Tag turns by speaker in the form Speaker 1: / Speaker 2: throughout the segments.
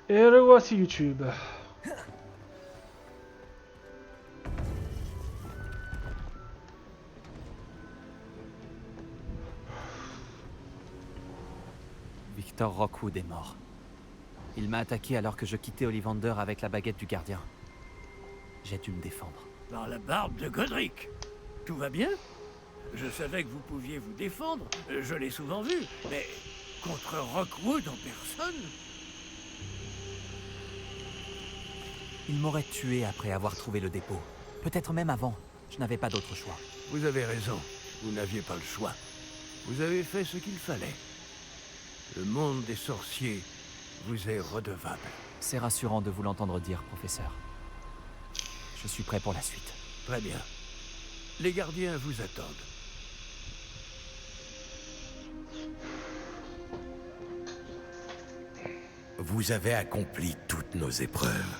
Speaker 1: Et le voici YouTube.
Speaker 2: Victor Rockwood est mort. Il m'a attaqué alors que je quittais Ollivander avec la baguette du gardien. J'ai dû me défendre.
Speaker 3: Par la barbe de Godric. Tout va bien? Je savais que vous pouviez vous défendre, je l'ai souvent vu, mais contre Rockwood en personne?
Speaker 2: Il m'aurait tué après avoir trouvé le dépôt. Peut-être même avant. Je n'avais pas d'autre choix.
Speaker 3: Vous avez raison, vous n'aviez pas le choix. Vous avez fait ce qu'il fallait. Le monde des sorciers vous est redevable.
Speaker 2: C'est rassurant de vous l'entendre dire, professeur. Je suis prêt pour la suite.
Speaker 3: Très bien. Les gardiens vous attendent.
Speaker 4: Vous avez accompli toutes nos épreuves,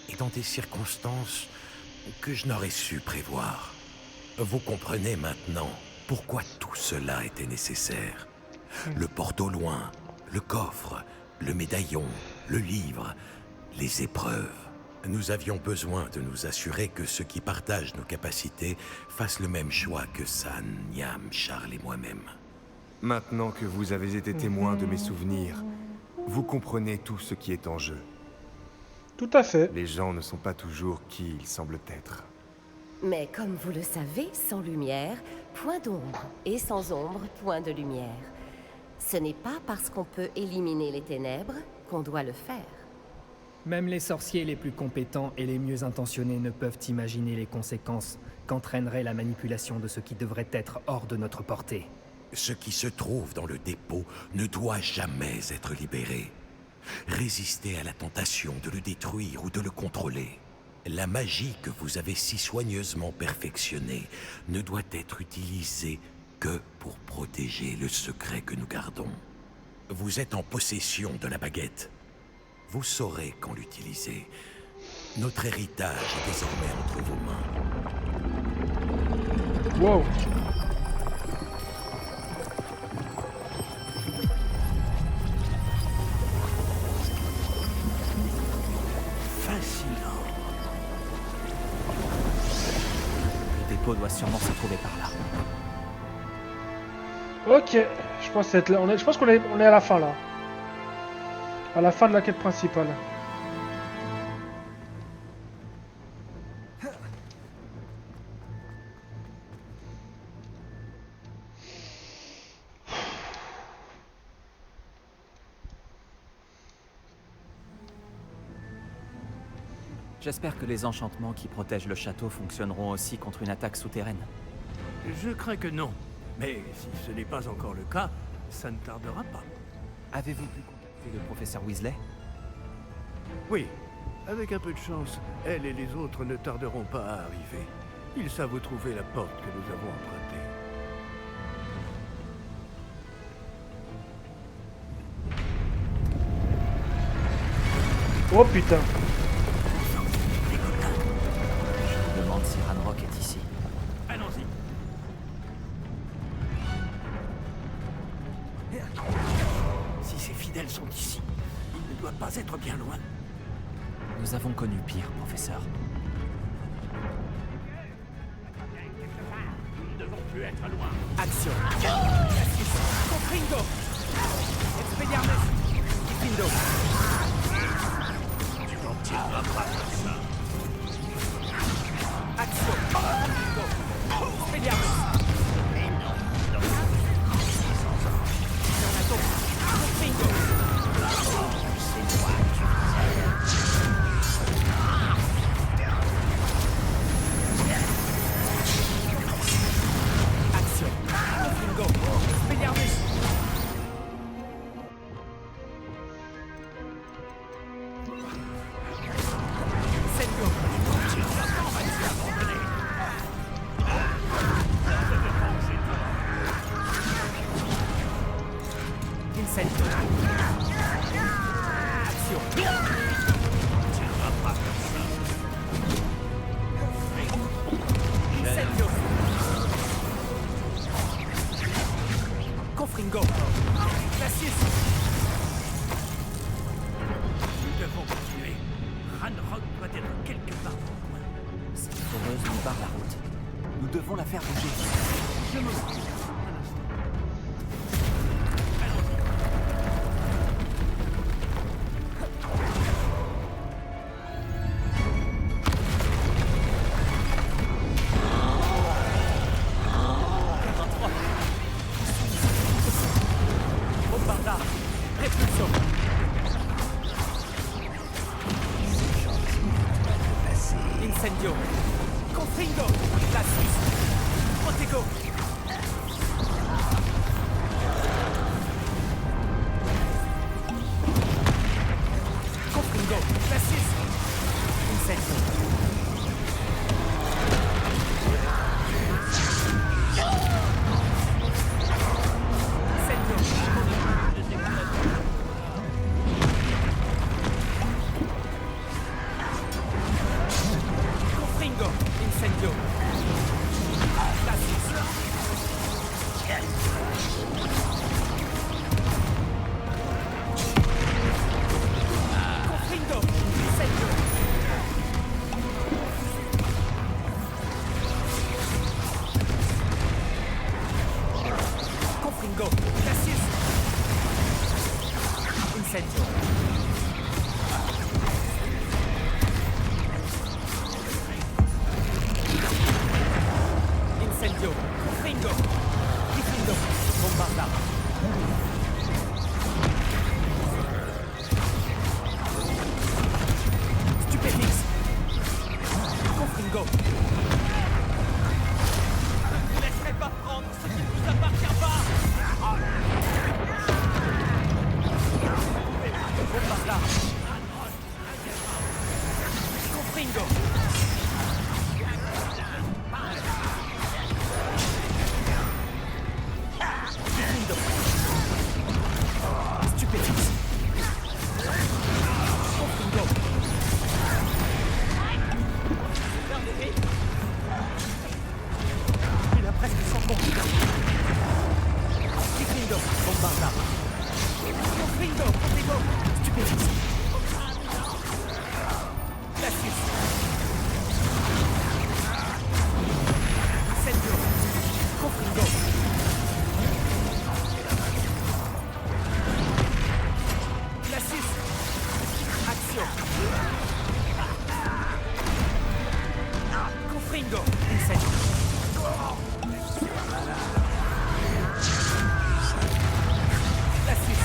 Speaker 4: et dans des circonstances que je n'aurais su prévoir. Vous comprenez maintenant pourquoi tout cela était nécessaire. Le porte au loin, le coffre, le médaillon, le livre, les épreuves. Nous avions besoin de nous assurer que ceux qui partagent nos capacités fassent le même choix que San, Niam, Charles et moi-même.
Speaker 5: Maintenant que vous avez été témoin de mes souvenirs, vous comprenez tout ce qui est en jeu.
Speaker 1: Tout à fait.
Speaker 5: Les gens ne sont pas toujours qui ils semblent être.
Speaker 6: Mais comme vous le savez, sans lumière, point d'ombre. Et sans ombre, point de lumière. Ce n'est pas parce qu'on peut éliminer les ténèbres qu'on doit le faire.
Speaker 7: Même les sorciers les plus compétents et les mieux intentionnés ne peuvent imaginer les conséquences qu'entraînerait la manipulation de ce qui devrait être hors de notre portée.
Speaker 4: Ce qui se trouve dans le dépôt ne doit jamais être libéré. Résistez à la tentation de le détruire ou de le contrôler. La magie que vous avez si soigneusement perfectionnée ne doit être utilisée que pour protéger le secret que nous gardons. Vous êtes en possession de la baguette. Vous saurez quand l'utiliser. Notre héritage est désormais entre vos mains.
Speaker 1: Wow.
Speaker 3: Fascinant.
Speaker 2: Le dépôt doit sûrement se trouver par là.
Speaker 1: Ok. Je pense, je pense qu'on est à la fin là. À la fin de la quête principale.
Speaker 2: J'espère que les enchantements qui protègent le château fonctionneront aussi contre une attaque souterraine.
Speaker 3: Je crains que non. Mais si ce n'est pas encore le cas, ça ne tardera pas.
Speaker 2: Avez-vous pu contacter le professeur Weasley?
Speaker 3: Oui, avec un peu de chance, elle et les autres ne tarderont pas à arriver. Ils savent où trouver la porte que nous avons empruntée.
Speaker 1: Oh putain.
Speaker 2: Je me demande si Ranrock est ici.
Speaker 3: Allons-y. Si ces fidèles sont ici, ils ne doivent pas être bien loin.
Speaker 2: Nous avons connu pire, professeur.
Speaker 3: Nous ne devons plus être loin.
Speaker 2: Action!
Speaker 7: Confringo! Expelliarmus! Diffindo!
Speaker 3: Tu n'en tireras pas comme ça.
Speaker 7: Action! Confringo! Expelliarmus! Tornado! Confringo! Action! Confringo! Expelliarmus! Sengo! Incendio! Action! Incendio! Confringo! Glacius!
Speaker 3: Nous quelque part dans le coin.
Speaker 2: Cette foreuse nous barre la route. Nous devons la faire bouger.
Speaker 3: Je m'en occupe. Un instant.
Speaker 2: Bombardard, répulsion. Incendio. Confringo. Glacis. Protego. Confringo. Glacis. Incendio. Confringo. Incendio. Glacis. Confringo. Incendio. Confringo. Glacis. Incendio. Incendio. Confringo. Diffindo. Bombarda. Stupéfix. Confringo. Ne vous laisserez pas prendre ce qui ne vous appartient pas. Bombarda. Confringo. Diffindo. Stupéfix. Confringo. Il a presque 100 points. Diffindo. Bombarda. Confringo. Confringo. Stupéfix. Glacis. Incendio. Confringo. Glacis. Action. Confringo. Incendio. Glacis.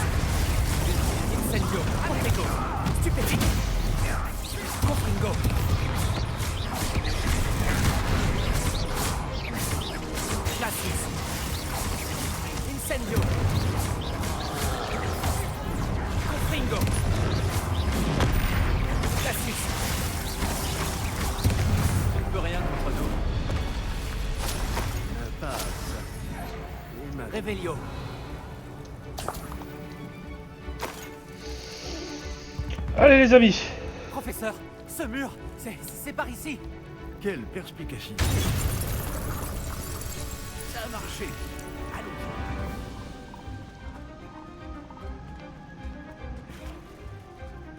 Speaker 2: Incendio. Confringo. Stupéfique. Confringo. Glacis. Incendio. Confringo. Glacis. Tu ne peux rien contre nous. Revelio.
Speaker 1: Allez les amis.
Speaker 2: Professeur, ce mur, c'est par ici.
Speaker 3: Quelle perspicacité. Ça a marché. Allons-y.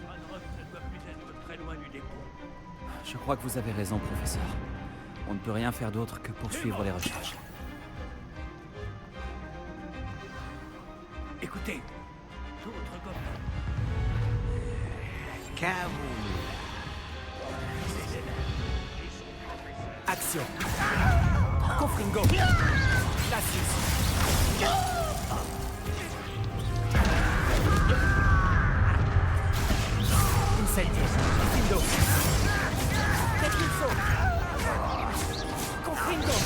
Speaker 3: Ranrock ne doit plus être très loin du dépôt.
Speaker 2: Je crois que vous avez raison, professeur. On ne peut rien faire d'autre que poursuivre les recherches.
Speaker 3: Écoutez, d'autres gobelins.
Speaker 2: Action. Confringo. Glacis. Incendio. Diffindo. Repulso. Confringo.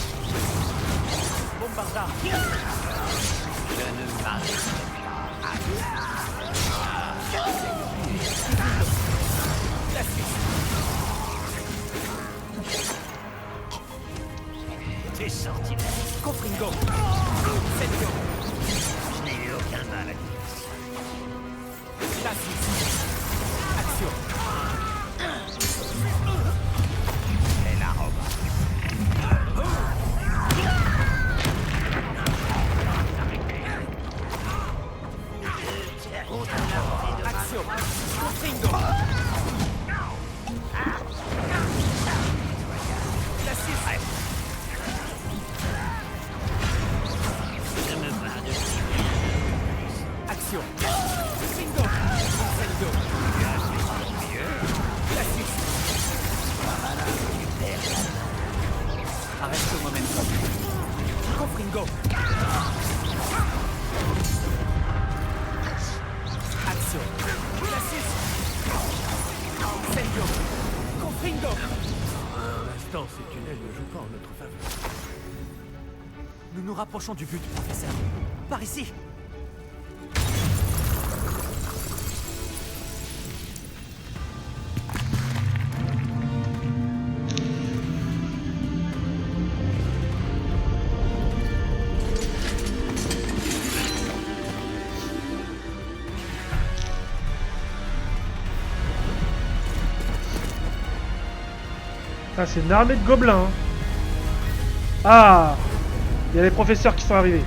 Speaker 2: Bombarda. Je ne m'arrête pas. Diffindo. Glacis.
Speaker 3: T'es sorti.
Speaker 2: Confringo. Incendio.
Speaker 3: Je n'ai eu aucun mal à dire.
Speaker 2: Glacis. Action.
Speaker 3: Et la robe.
Speaker 2: Action. Confringo.
Speaker 3: Confringo. Pour l'instant, ces tunnels ne jouent pas en notre faveur.
Speaker 2: Nous nous rapprochons du but, professeur. Par ici.
Speaker 1: Ah, c'est une armée de gobelins. Hein. Ah, il y a les professeurs qui sont arrivés.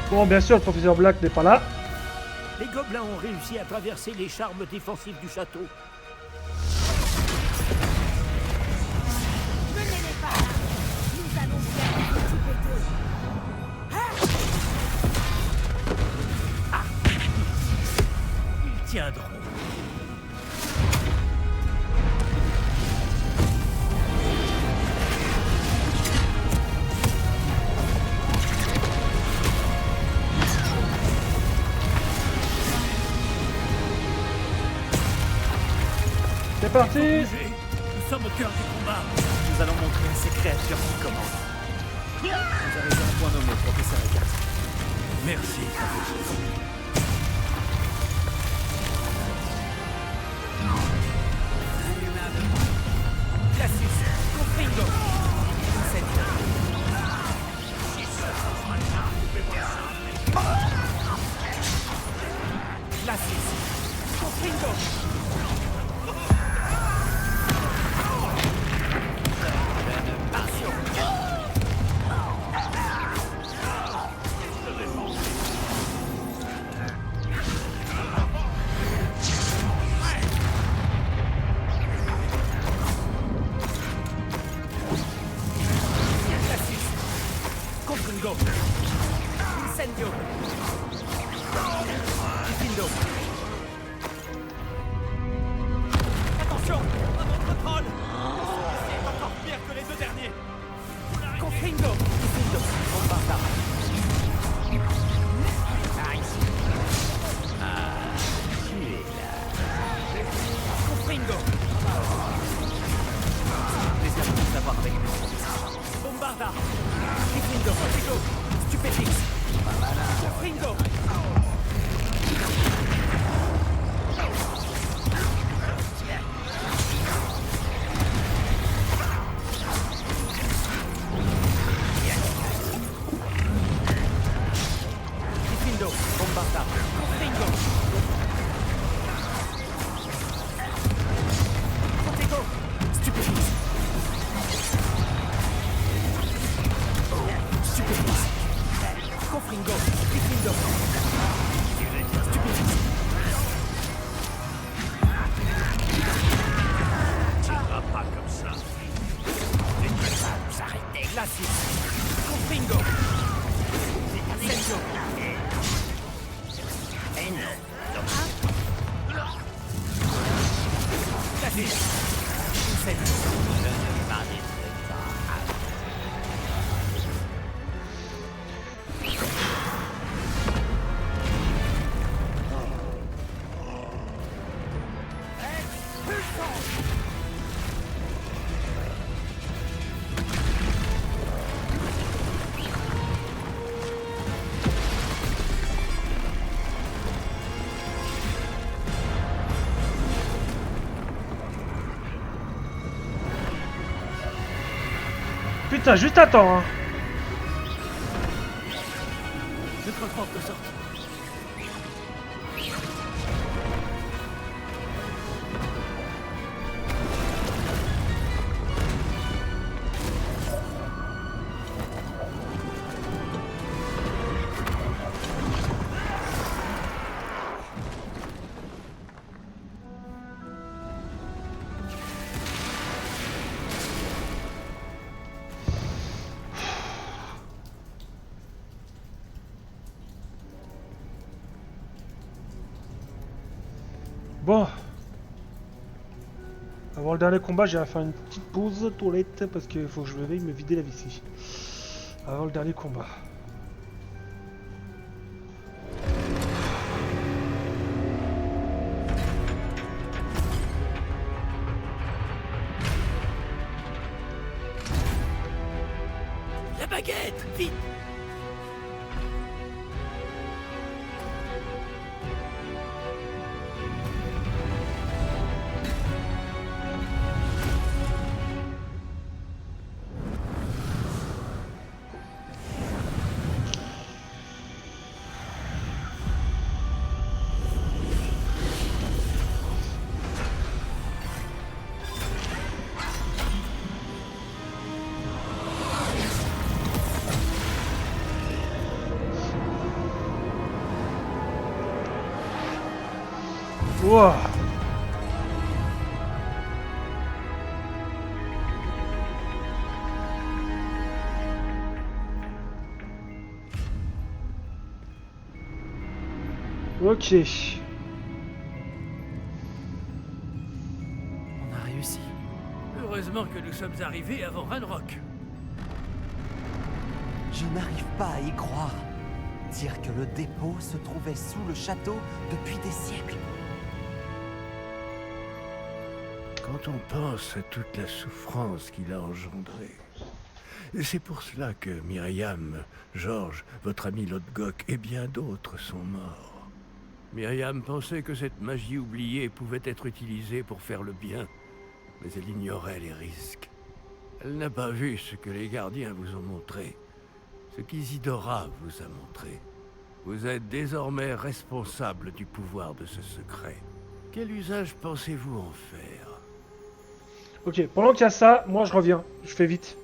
Speaker 1: Bon, bien sûr, le professeur Black n'est pas là.
Speaker 3: Les gobelins ont réussi à traverser les charmes défensifs du château.
Speaker 8: Menez-les par là. Nous allons bien nous occuper d'eux.
Speaker 3: Ils tiendront.
Speaker 1: C'est parti.
Speaker 3: Bougez. Nous sommes au cœur du combat.
Speaker 2: Nous allons montrer à ces créatures qui commandent. Vous avez un point nommé, professeur Eckhart.
Speaker 3: Merci, professeur.
Speaker 2: Cassius, Confringo. Incendio. Glacis. Confringo.
Speaker 3: Confringo.
Speaker 2: Incendio. Diffindo. Attention, à mon contrôle. C'est encore pire que les deux derniers. Confringo. Diffindo. Bombardard. Confringo. Plaisir de vous avoir avec nous. Bombardard. Diffindo. Confringo. Stupéfix. Confringo. Diffindo. Bombardard. Confringo. Confringo. Stupéfix. Stupéfix. Confringo. Diffindo. Stupéfix.
Speaker 3: Ah, pas comme ça.
Speaker 2: Vous arrêtez. Glacis. Confringo. Incendio. Glacis. Incendio.
Speaker 1: Putain, juste attends. Hein.
Speaker 3: Notre porte de sortie.
Speaker 1: Bon. On va Avant le dernier combat, j'ai faire une petite pause toilette parce qu'il faut que je veille me vider la vessie. Avant le dernier combat.
Speaker 3: La baguette, vite!
Speaker 1: Wouah. Ok.
Speaker 2: On a réussi.
Speaker 3: Heureusement que nous sommes arrivés avant Ranrock.
Speaker 9: Je n'arrive pas à y croire. Dire que le dépôt se trouvait sous le château depuis des siècles.
Speaker 3: Quand on pense à toute la souffrance qu'il a engendrée. C'est pour cela que Myriam, Georges, votre ami Lodgok et bien d'autres sont morts. Myriam pensait que cette magie oubliée pouvait être utilisée pour faire le bien, mais elle ignorait les risques. Elle n'a pas vu ce que les gardiens vous ont montré, ce qu'Isidora vous a montré. Vous êtes désormais responsable du pouvoir de ce secret. Quel usage pensez-vous en faire?
Speaker 1: Ok, pendant qu'il y a ça, moi je reviens. Je fais vite.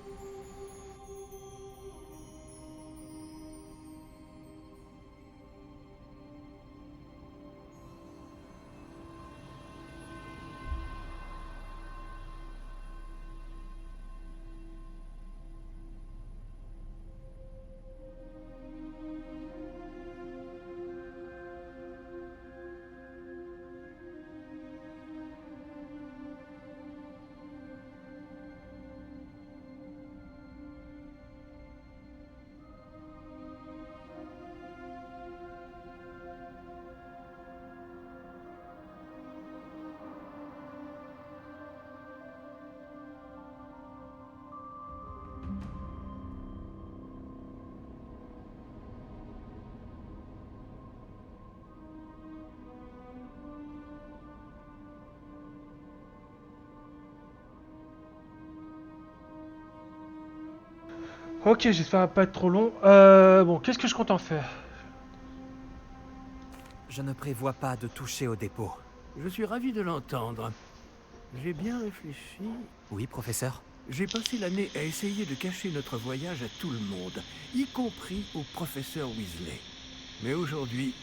Speaker 1: Ok, j'espère pas être trop long. Bon, qu'est-ce que je compte en faire?
Speaker 2: Je ne prévois pas de toucher au dépôt.
Speaker 3: Je suis ravi de l'entendre. J'ai bien réfléchi.
Speaker 2: Oui, professeur?
Speaker 3: J'ai passé l'année à essayer de cacher notre voyage à tout le monde, y compris au professeur Weasley. Mais aujourd'hui,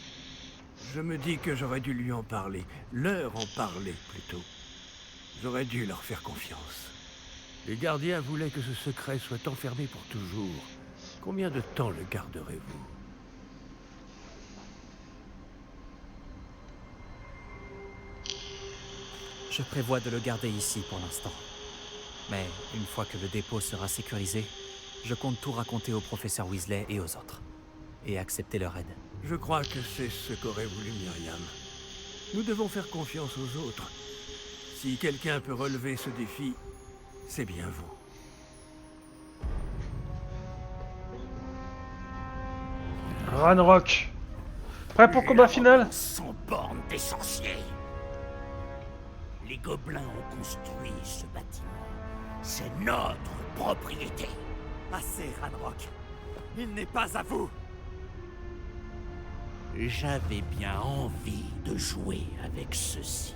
Speaker 3: je me dis que j'aurais dû lui en parler, leur en parler plutôt. J'aurais dû leur faire confiance. Les gardiens voulaient que ce secret soit enfermé pour toujours. Combien de temps le garderez-vous?
Speaker 2: Je prévois de le garder ici pour l'instant. Mais une fois que le dépôt sera sécurisé, je compte tout raconter au professeur Weasley et aux autres. Et accepter leur aide.
Speaker 3: Je crois que c'est ce qu'aurait voulu Myriam. Nous devons faire confiance aux autres. Si quelqu'un peut relever ce défi, c'est bien vous.
Speaker 1: Ranrock. Prêt pour le combat final?
Speaker 10: Sans borne des sorciers. Les gobelins ont construit ce bâtiment. C'est notre propriété.
Speaker 9: Assez, Ranrock. Il n'est pas à vous.
Speaker 10: J'avais bien envie de jouer avec ceci.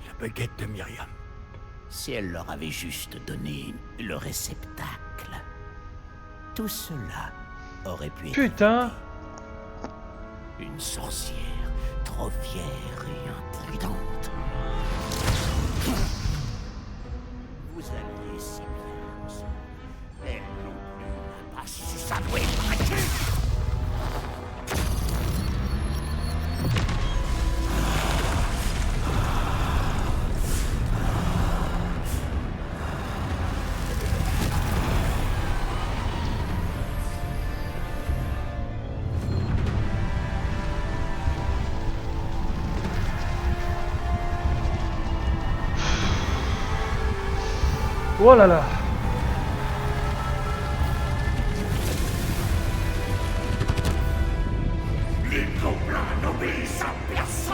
Speaker 3: La baguette de Myriam.
Speaker 10: Si elle leur avait juste donné le réceptacle, tout cela aurait pu être
Speaker 1: Putain.
Speaker 10: évité. Une sorcière trop fière et imprudente. Vous alliez si bien ensemble. Elle non plus n'a pas su s'avouer vaincue.
Speaker 1: Oh là là.
Speaker 10: Les gobelins n'obéissent à personne.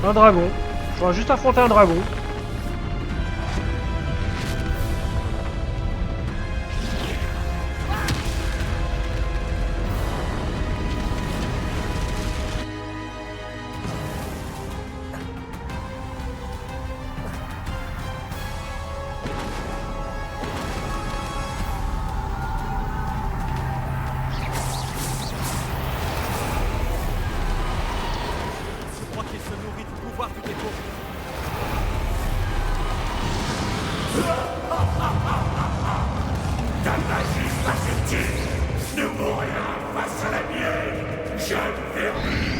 Speaker 1: Un dragon. Je vais juste affronter un dragon.
Speaker 2: Je crois qu'il se nourrit du pouvoir du dépôt.
Speaker 10: Ta magie pathétique ne vaut rien face à la mienne, jeune vermine.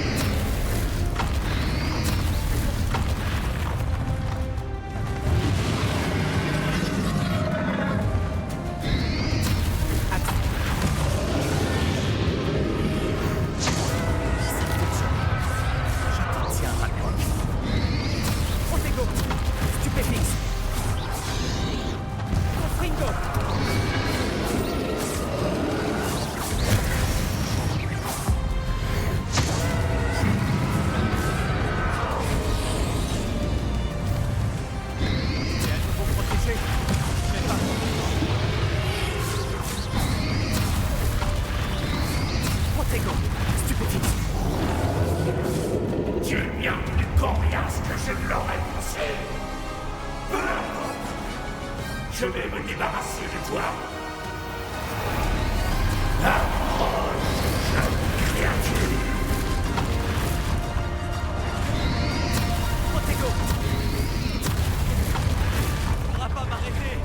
Speaker 2: Protego, Stupéfix. Confringo. C'est à nouveau protégé, mais pas. Protego, Stupéfix.
Speaker 10: Tu es bien plus coriace que je ne l'aurais pensé. Peu importe. Je vais me débarrasser de toi. Approche, jeune créature.
Speaker 2: Protego. Tu ne pourras pas m'arrêter.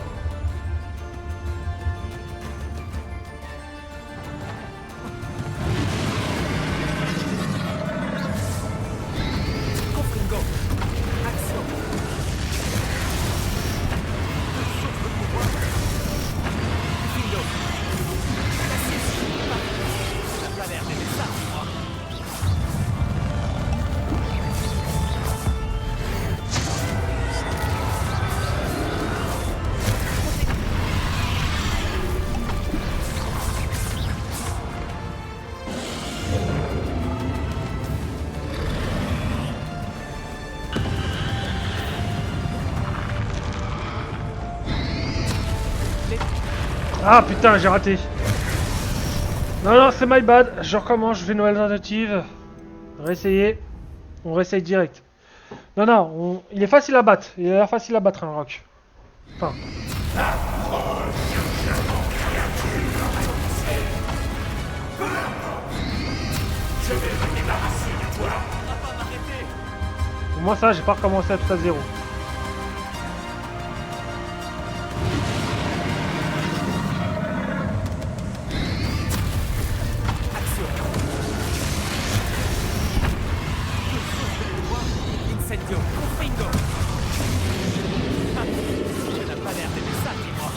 Speaker 2: Confringo. Action. Souffle de pouvoir. Confringo. Cassis. Tu n'as pas l'air d'aimer ça, moi.
Speaker 1: Ah putain, j'ai raté. Non, non, c'est my bad. Je recommence, je fais une nouvelle tentative. Réessayer. On réessaye direct. Non, non, il est facile à battre. Il a l'air facile à battre, un rock. Enfin.
Speaker 10: Je vais me débarrasser de toi.
Speaker 2: Tu ne pourras pas m'arrêter.
Speaker 1: Pour moi, ça, j'ai pas recommencé à tout à zéro.
Speaker 2: Action. Souffle de pouvoir. Incendio. Confringo. Ah, tu n'as pas l'air d'aimer ça, dis-moi.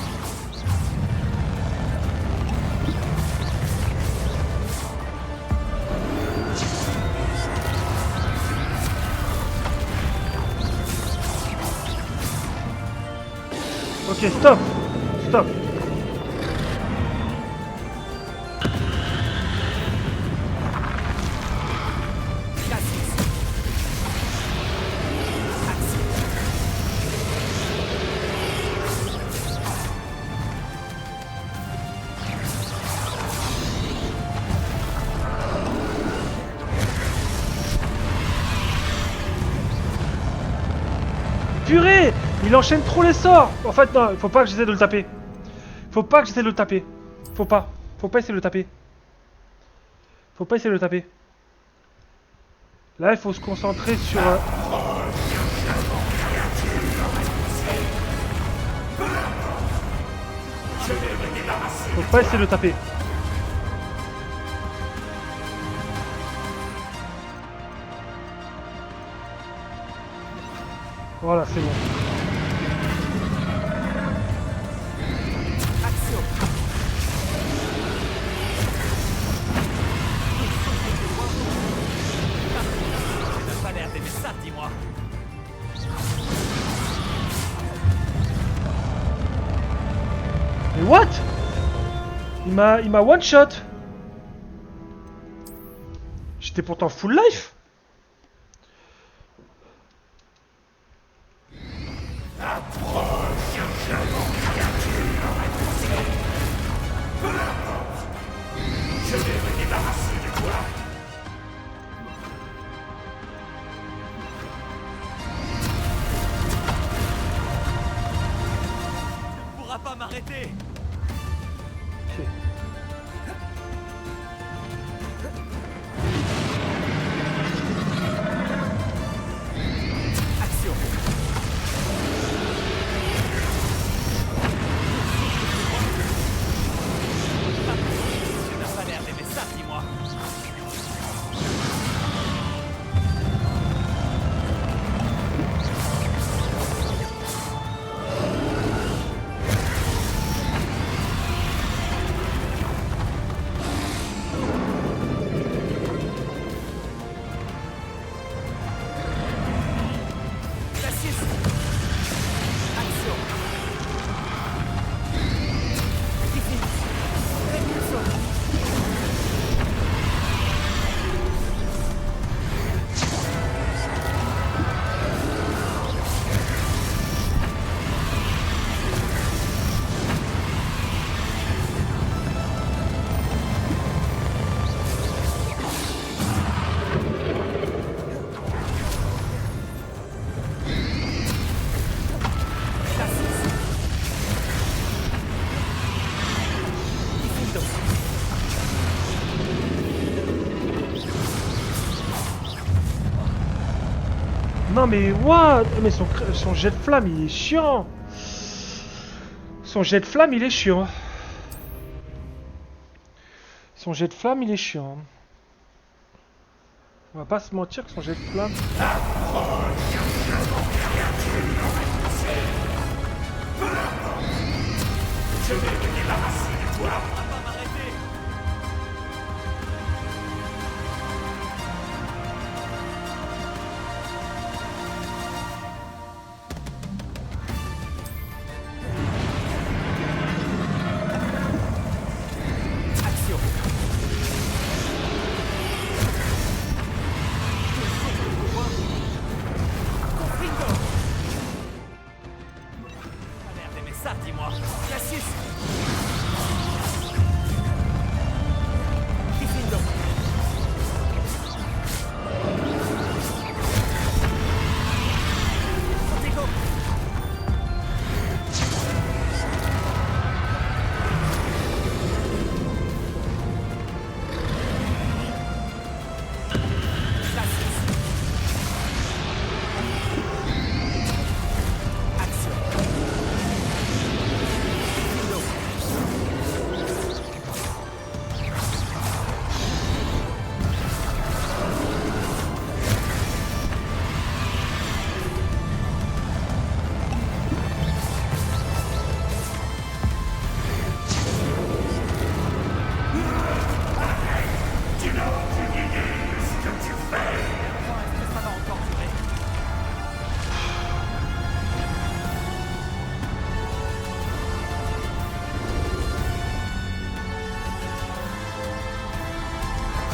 Speaker 1: Ok, stop. Stop.
Speaker 2: Cassis. Action.
Speaker 1: Purée! Il enchaîne trop les sorts! En fait, non, il faut pas que j'essaie de le taper. Faut pas que j'essaie de le taper. Faut pas. Faut pas essayer de le taper. Faut pas essayer de le taper. Là, il faut se concentrer sur... Faut pas essayer de le taper. Voilà, c'est bon.
Speaker 2: Action. Tu n'as pas l'air d'aimer ça, dis-moi.
Speaker 1: Mais what? Il m'a one shot. J'étais pourtant full life.
Speaker 2: Tu ne pourras pas m'arrêter. Action. Tu n'as pas l'air d'aimer ça, dis-moi.
Speaker 1: Non mais what? Mais son jet de flamme il est chiant. Son jet de flamme il est chiant. Son jet de flamme il est chiant. On va pas se mentir que son jet de flamme...
Speaker 10: Je vais me débarrasser de toi.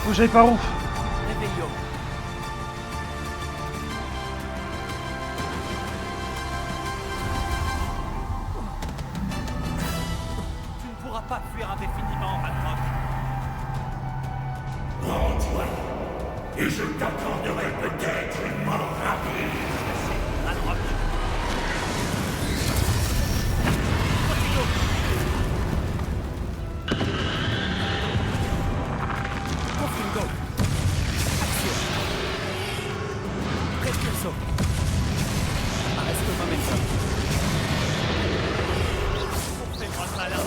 Speaker 1: Faut que j'aille par où?
Speaker 2: Tu ne pourras pas fuir indéfiniment, Ragnarok.
Speaker 10: Rends-toi, et je t'accorderai peut-être une mort rapide.
Speaker 2: Ragnarok. Confringo. Action. Repulso. Arresto momentum. Fais-moi le malin.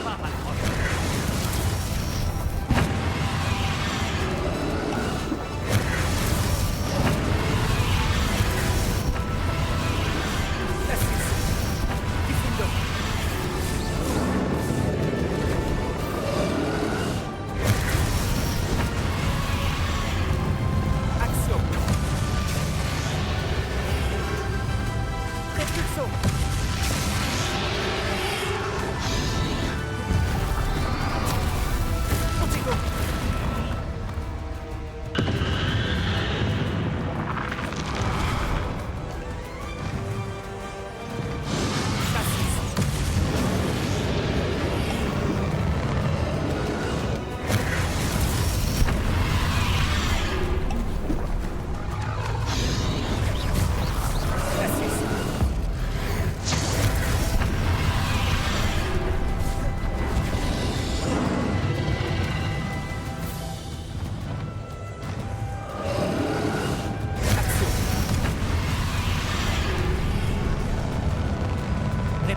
Speaker 2: Pas Ragnarok.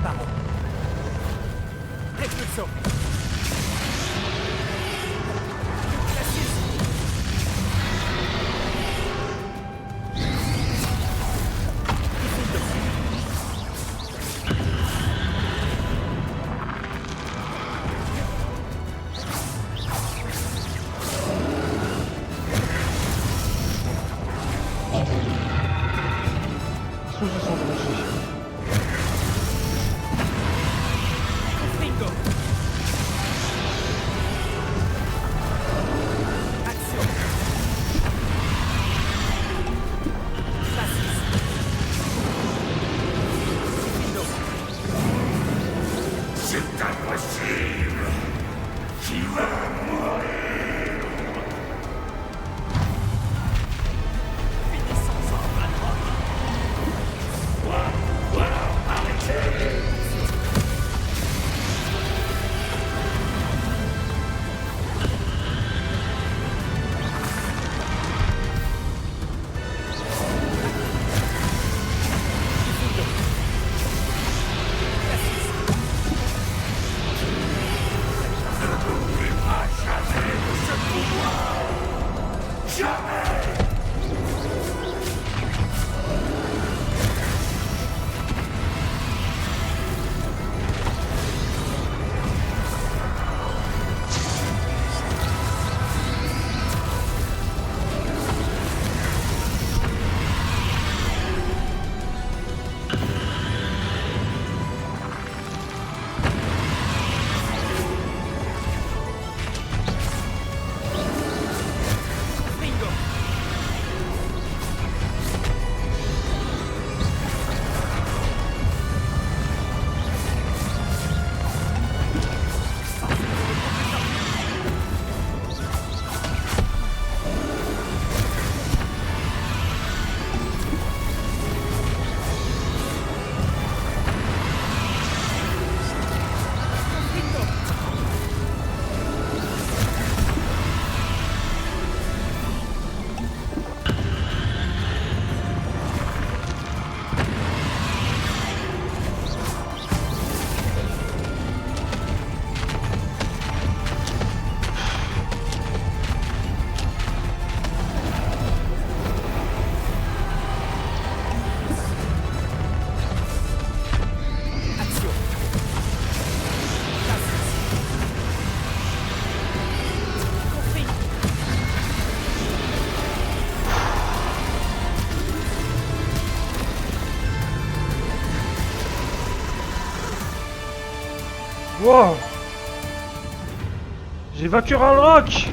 Speaker 2: Préparons.
Speaker 7: Expulsion.
Speaker 1: Tous se sont branchés.
Speaker 7: Bingo. Action. Stasis. Bingo.
Speaker 10: C'est impossible. Qui va mourir? Finissons-en maintenant. Voilà, arrêtez.
Speaker 1: Wow. J'ai vaincu Ranrock.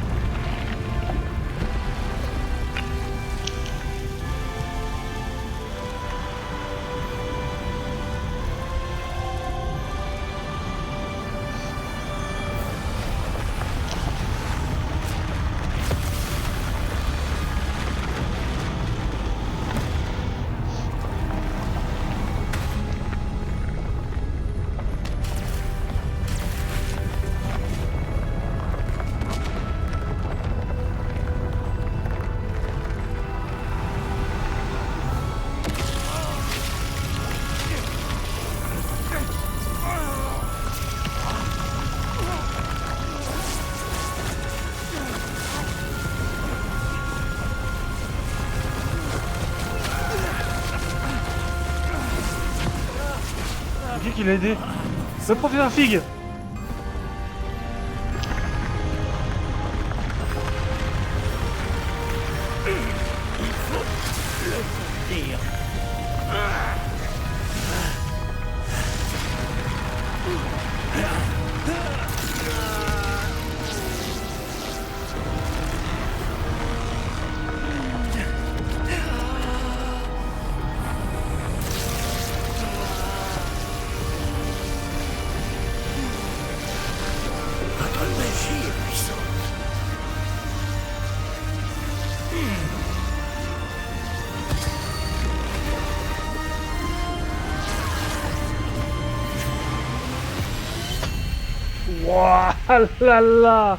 Speaker 1: Qui l'a aidé? Le professeur Fig. Wouah là là.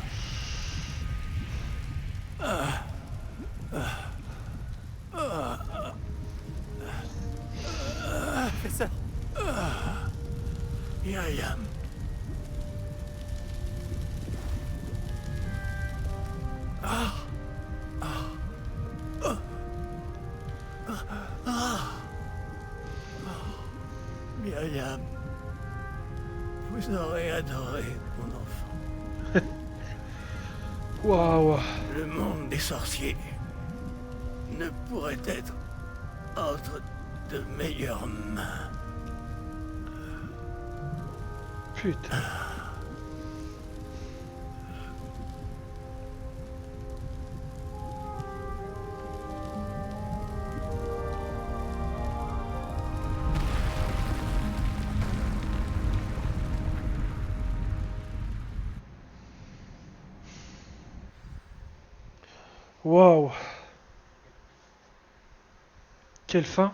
Speaker 2: Professeur.
Speaker 3: Myriam. Myriam, vous aurez adoré mon enfant.
Speaker 1: Waouh.
Speaker 3: Le monde des sorciers ne pourrait être entre de meilleures mains.
Speaker 1: Putain. Waouh. Quelle fin.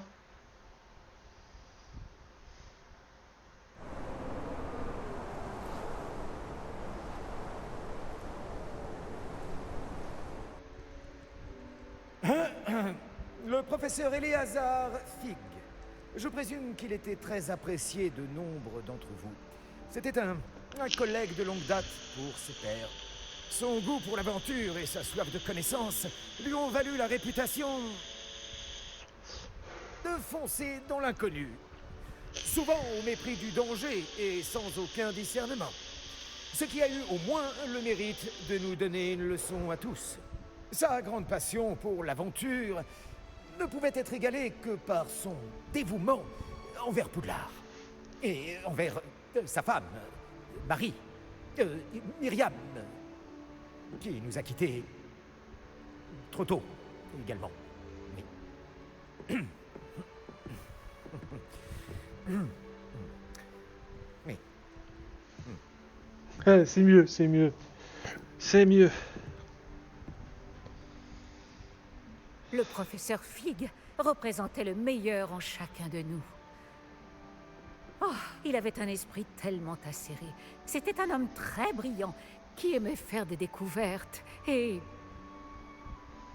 Speaker 11: Le professeur Éléazar Fig. Je présume qu'il était très apprécié de nombre d'entre vous. C'était un collègue de longue date pour ses pairs. Son goût pour l'aventure et sa soif de connaissances lui ont valu la réputation de foncer dans l'inconnu. Souvent au mépris du danger et sans aucun discernement. Ce qui a eu au moins le mérite de nous donner une leçon à tous. Sa grande passion pour l'aventure ne pouvait être égalée que par son dévouement envers Poudlard. Et envers sa femme, Marie, Myriam, qui nous a quittés trop tôt également. Oui. Oui.
Speaker 1: C'est mieux, c'est mieux. C'est mieux.
Speaker 8: Le professeur Fig représentait le meilleur en chacun de nous. Oh, il avait un esprit tellement acéré. C'était un homme très brillant, qui aimait faire des découvertes, et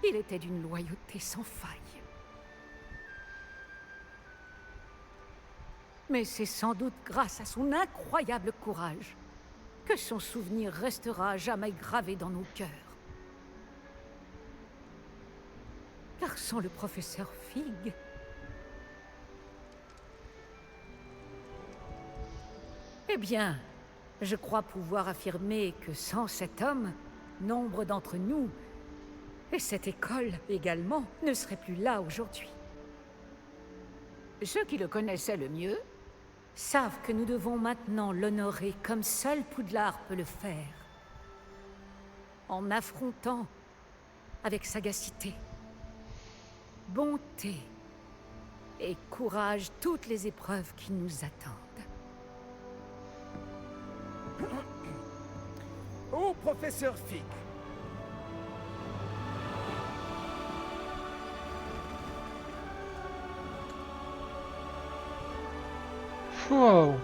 Speaker 8: il était d'une loyauté sans faille. Mais c'est sans doute grâce à son incroyable courage que son souvenir restera à jamais gravé dans nos cœurs. Car sans le professeur Fig, eh bien, je crois pouvoir affirmer que sans cet homme, nombre d'entre nous, et cette école également, ne seraient plus là aujourd'hui. Ceux qui le connaissaient le mieux savent que nous devons maintenant l'honorer comme seul Poudlard peut le faire, en affrontant avec sagacité, bonté et courage toutes les épreuves qui nous attendent.
Speaker 11: Au professeur Fig.
Speaker 1: Wow.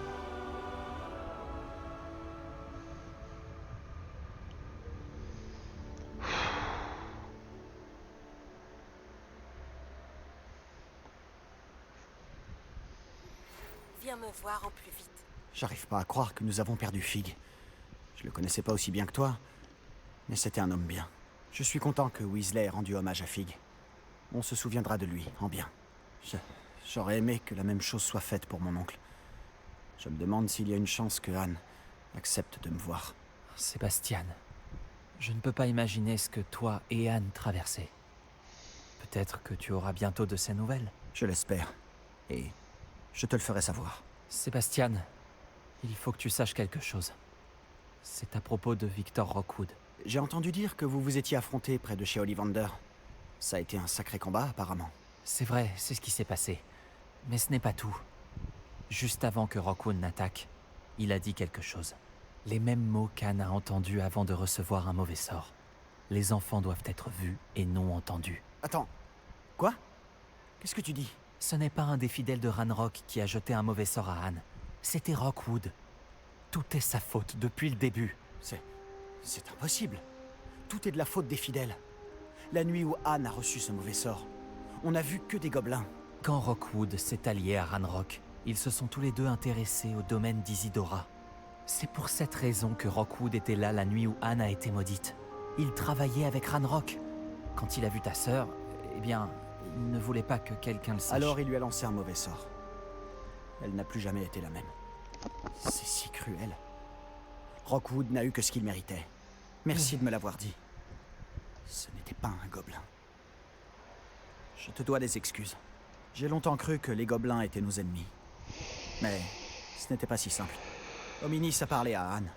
Speaker 6: Viens me voir au plus vite.
Speaker 9: J'arrive pas à croire que nous avons perdu Fig. Je le connaissais pas aussi bien que toi, mais c'était un homme bien. Je suis content que Weasley ait rendu hommage à Fig. On se souviendra de lui, en bien. J'aurais aimé que la même chose soit faite pour mon oncle. Je me demande s'il y a une chance que Anne accepte de me voir.
Speaker 2: Sébastien, je ne peux pas imaginer ce que toi et Anne traversez. Peut-être que tu auras bientôt de ces nouvelles.
Speaker 9: Je l'espère. Et je te le ferai savoir.
Speaker 2: Sébastien, il faut que tu saches quelque chose. C'est à propos de Victor Rockwood.
Speaker 9: J'ai entendu dire que vous vous étiez affronté près de chez Ollivander. Ça a été un sacré combat, apparemment.
Speaker 2: C'est vrai, c'est ce qui s'est passé. Mais ce n'est pas tout. Juste avant que Rockwood n'attaque, il a dit quelque chose. Les mêmes mots qu'Anne a entendus avant de recevoir un mauvais sort. Les enfants doivent être vus et non entendus.
Speaker 9: Attends, quoi? Qu'est-ce que tu dis?
Speaker 2: Ce n'est pas un des fidèles de Ranrock qui a jeté un mauvais sort à Anne. C'était Rockwood. Tout est sa faute depuis le début.
Speaker 9: C'est impossible. Tout est de la faute des fidèles. La nuit où Anne a reçu ce mauvais sort, on n'a vu que des gobelins.
Speaker 2: Quand Rockwood s'est allié à Ranrock, Ils se sont tous les deux intéressés au domaine d'Isidora. C'est pour cette raison que Rockwood était là la nuit où Anne a été maudite. Il travaillait avec Ranrock. Quand il a vu ta sœur, eh bien, il ne voulait pas que quelqu'un le sache.
Speaker 9: Alors il lui a lancé un mauvais sort. Elle n'a plus jamais été la même. C'est si cruel. Rockwood n'a eu que ce qu'il méritait. Merci de me l'avoir dit. Ce n'était pas un gobelin. Je te dois des excuses. J'ai longtemps cru que les gobelins étaient nos ennemis. Mais ce n'était pas si simple. Ominis a parlé à Anne.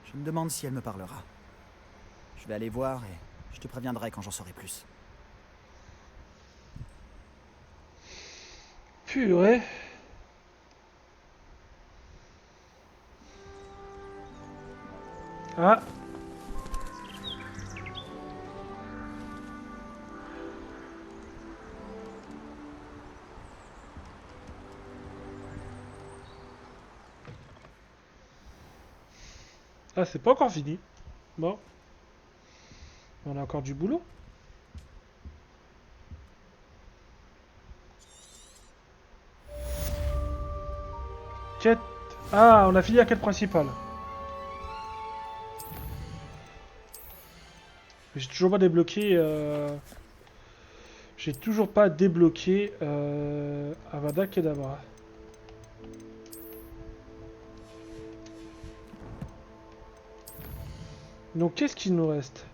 Speaker 9: Je me demande si elle me parlera. Je vais aller voir et je te préviendrai quand j'en saurai plus.
Speaker 1: Purée. Ah. Ah, c'est pas encore fini. Bon. On a encore du boulot. Quête. Ah, on a fini la quête principale. J'ai toujours pas débloqué. J'ai toujours pas débloqué Avada Kedavra. Donc qu'est-ce qu'il nous reste?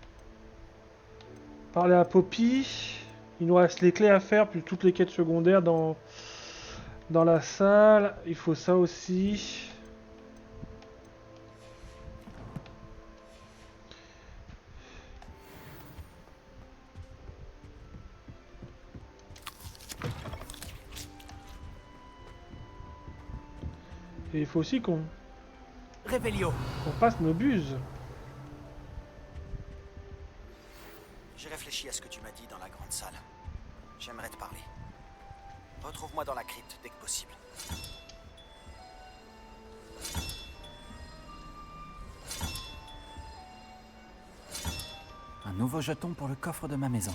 Speaker 1: Parler à Poppy. Il nous reste les clés à faire, puis toutes les quêtes secondaires dans la salle. Il faut ça aussi. Et il faut aussi qu'on passe nos buses.
Speaker 9: J'ai réfléchi à ce que tu m'as dit dans la grande salle. J'aimerais te parler. Retrouve-moi dans la crypte dès que possible.
Speaker 2: Un nouveau jeton pour le coffre de ma maison.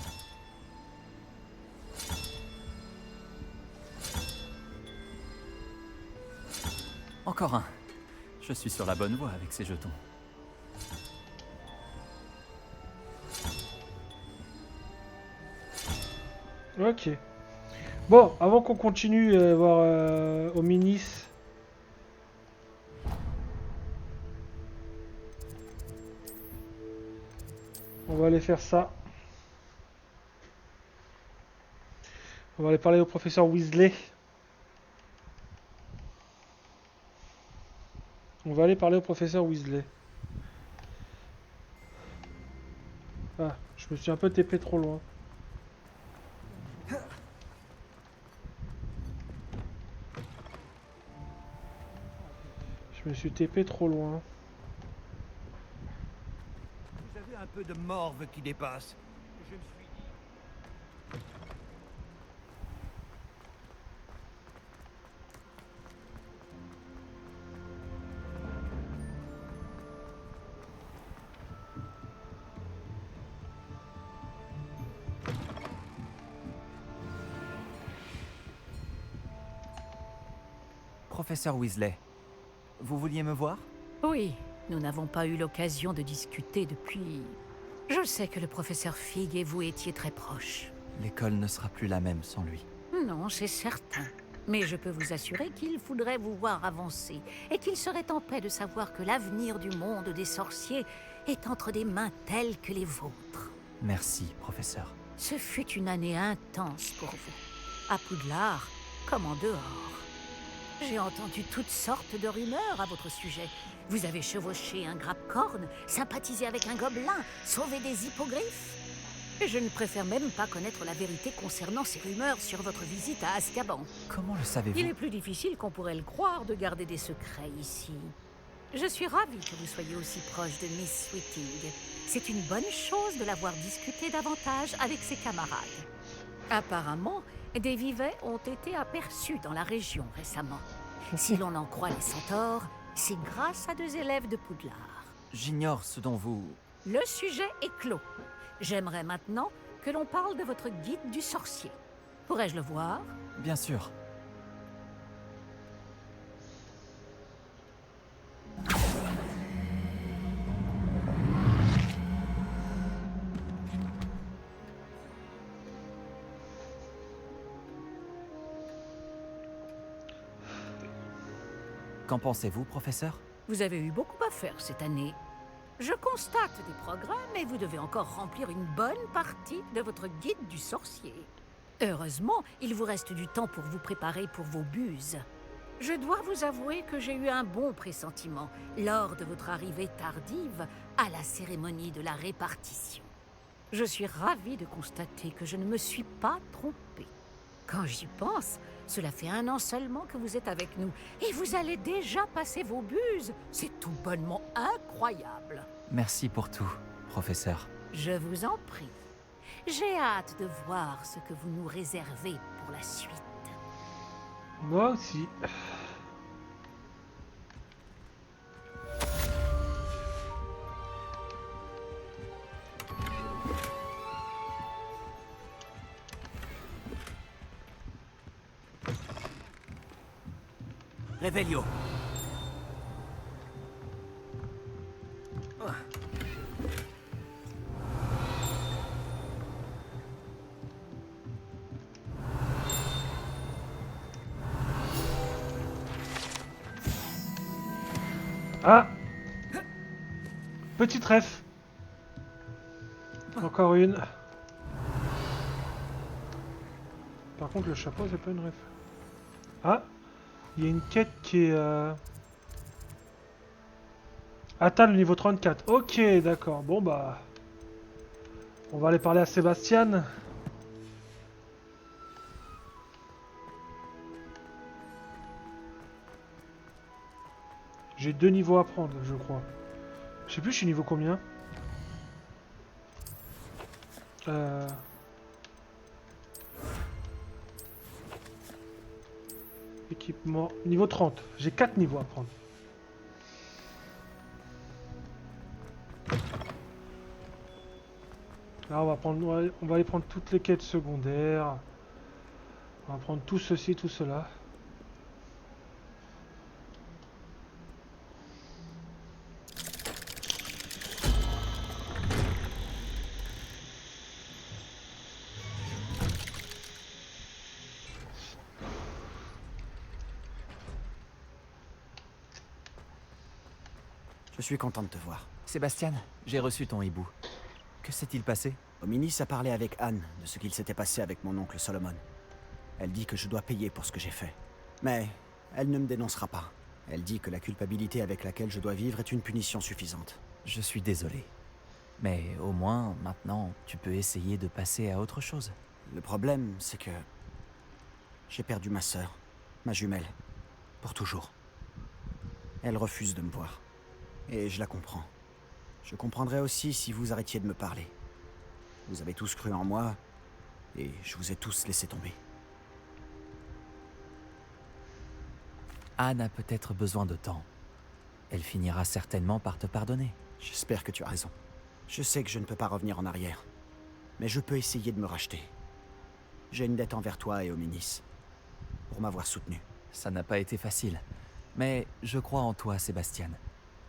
Speaker 2: Encore un. Je suis sur la bonne voie avec ces jetons.
Speaker 1: Ok. Bon, avant qu'on continue voir Ominis. On va aller faire ça. On va aller parler au professeur Weasley. On va aller parler au professeur Weasley. Ah, je me suis un peu TP trop loin. Je me suis TP trop loin.
Speaker 11: Vous avez un peu de morve qui dépasse. Je me suis dit...
Speaker 2: Professeur Weasley, vous vouliez me voir?
Speaker 8: Oui, nous n'avons pas eu l'occasion de discuter depuis... Je sais que le professeur Fig et vous étiez très proches.
Speaker 2: L'école ne sera plus la même sans lui.
Speaker 8: Non, c'est certain. Mais je peux vous assurer qu'il faudrait vous voir avancer et qu'il serait en paix de savoir que l'avenir du monde des sorciers est entre des mains telles que les vôtres.
Speaker 2: Merci, professeur.
Speaker 8: Ce fut une année intense pour vous. À Poudlard, comme en dehors. J'ai entendu toutes sortes de rumeurs à votre sujet. Vous avez chevauché un grappe-corne, sympathisé avec un gobelin, sauvé des hippogriffes. Et je ne préfère même pas connaître la vérité concernant ces rumeurs sur votre visite à Azkaban.
Speaker 2: Comment le savez-vous?
Speaker 8: Il est plus difficile qu'on pourrait le croire de garder des secrets ici. Je suis ravie que vous soyez aussi proche de Miss Sweeting. C'est une bonne chose de l'avoir discuté davantage avec ses camarades. Apparemment, des vivets ont été aperçus dans la région récemment. Si l'on en croit les centaures, c'est grâce à 2 élèves de Poudlard.
Speaker 2: J'ignore ce dont vous...
Speaker 8: Le sujet est clos. J'aimerais maintenant que l'on parle de votre guide du sorcier. Pourrais-je le voir?
Speaker 2: Bien sûr. Qu'en pensez-vous, professeur?
Speaker 8: Vous avez eu beaucoup à faire cette année. Je constate des progrès, mais vous devez encore remplir une bonne partie de votre guide du sorcier. Heureusement, il vous reste du temps pour vous préparer pour vos buses. Je dois vous avouer que j'ai eu un bon pressentiment lors de votre arrivée tardive à la cérémonie de la répartition. Je suis ravie de constater que je ne me suis pas trompée. Quand j'y pense, cela fait 1 an seulement que vous êtes avec nous, et vous allez déjà passer vos buses. C'est tout bonnement incroyable.
Speaker 2: Merci pour tout, professeur.
Speaker 8: Je vous en prie. J'ai hâte de voir ce que vous nous réservez pour la suite.
Speaker 1: Moi aussi.
Speaker 9: Revelio.
Speaker 1: Ah! Petite ref. Encore une. Par contre, le chapeau, c'est pas une ref. Ah! Il y a une quête qui est... Atteindre le niveau 34. Ok, d'accord. Bon, bah... On va aller parler à Sébastien. J'ai 2 niveaux à prendre, je crois. Je sais plus, je suis niveau combien. Équipement. Niveau 30. J'ai 4 niveaux à prendre. Là, on va aller prendre toutes les quêtes secondaires. On va prendre tout ceci, tout cela.
Speaker 9: Je suis content de te voir.
Speaker 2: Sébastien, j'ai reçu ton hibou. Que s'est-il passé?
Speaker 9: Ominis a parlé avec Anne de ce qu'il s'était passé avec mon oncle Solomon. Elle dit que je dois payer pour ce que j'ai fait. Mais elle ne me dénoncera pas. Elle dit que la culpabilité avec laquelle je dois vivre est une punition suffisante.
Speaker 2: Je suis désolé. Mais au moins, maintenant, tu peux essayer de passer à autre chose.
Speaker 9: Le problème, c'est que... j'ai perdu ma sœur, ma jumelle, pour toujours. Elle refuse de me voir. Et je la comprends. Je comprendrais aussi si vous arrêtiez de me parler. Vous avez tous cru en moi, et je vous ai tous laissé tomber.
Speaker 2: Anne a peut-être besoin de temps. Elle finira certainement par te pardonner.
Speaker 9: J'espère que tu as raison. Je sais que je ne peux pas revenir en arrière, mais je peux essayer de me racheter. J'ai une dette envers toi et Ominis, pour m'avoir soutenu.
Speaker 2: Ça n'a pas été facile, mais je crois en toi, Sébastien.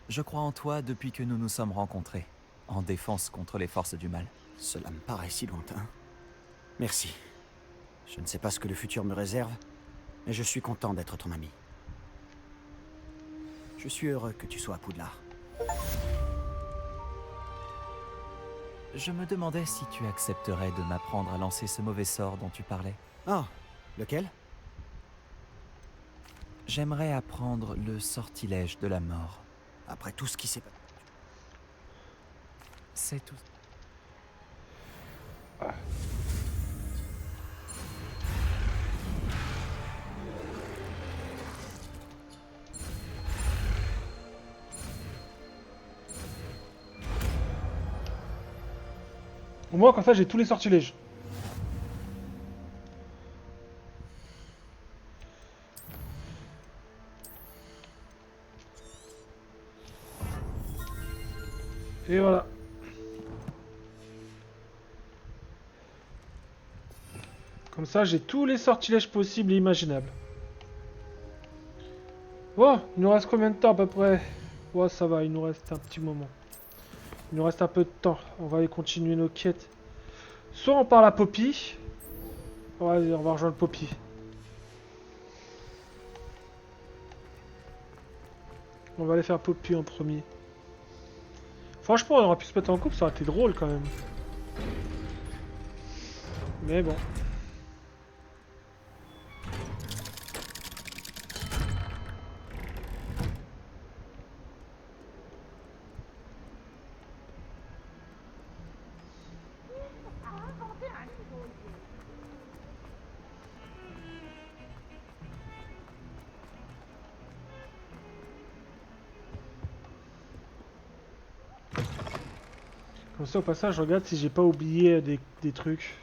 Speaker 2: Je crois en toi depuis que nous nous sommes rencontrés, en défense contre les forces du mal.
Speaker 9: Cela me paraît si lointain. Merci. Je ne sais pas ce que le futur me réserve, mais je suis content d'être ton ami. Je suis heureux que tu sois à Poudlard.
Speaker 2: Je me demandais si tu accepterais de m'apprendre à lancer ce mauvais sort dont tu parlais.
Speaker 9: Oh, lequel?
Speaker 2: J'aimerais apprendre le sortilège de la mort.
Speaker 9: Après tout ce qui s'est passé.
Speaker 2: C'est tout.
Speaker 1: Au moins, comme ça, j'ai tous les sortilèges. Et voilà. Comme ça, j'ai tous les sortilèges possibles et imaginables. Bon, il nous reste combien de temps à peu près? Ouais, ça va, il nous reste un petit moment. Il nous reste un peu de temps. On va aller continuer nos quêtes. Soit on parle à Poppy. Vas-y, on va rejoindre Poppy. On va aller faire Poppy en premier. Franchement, on aurait pu se mettre en couple, ça aurait été drôle quand même. Mais bon. Comme ça, au passage, je regarde si j'ai pas oublié des trucs.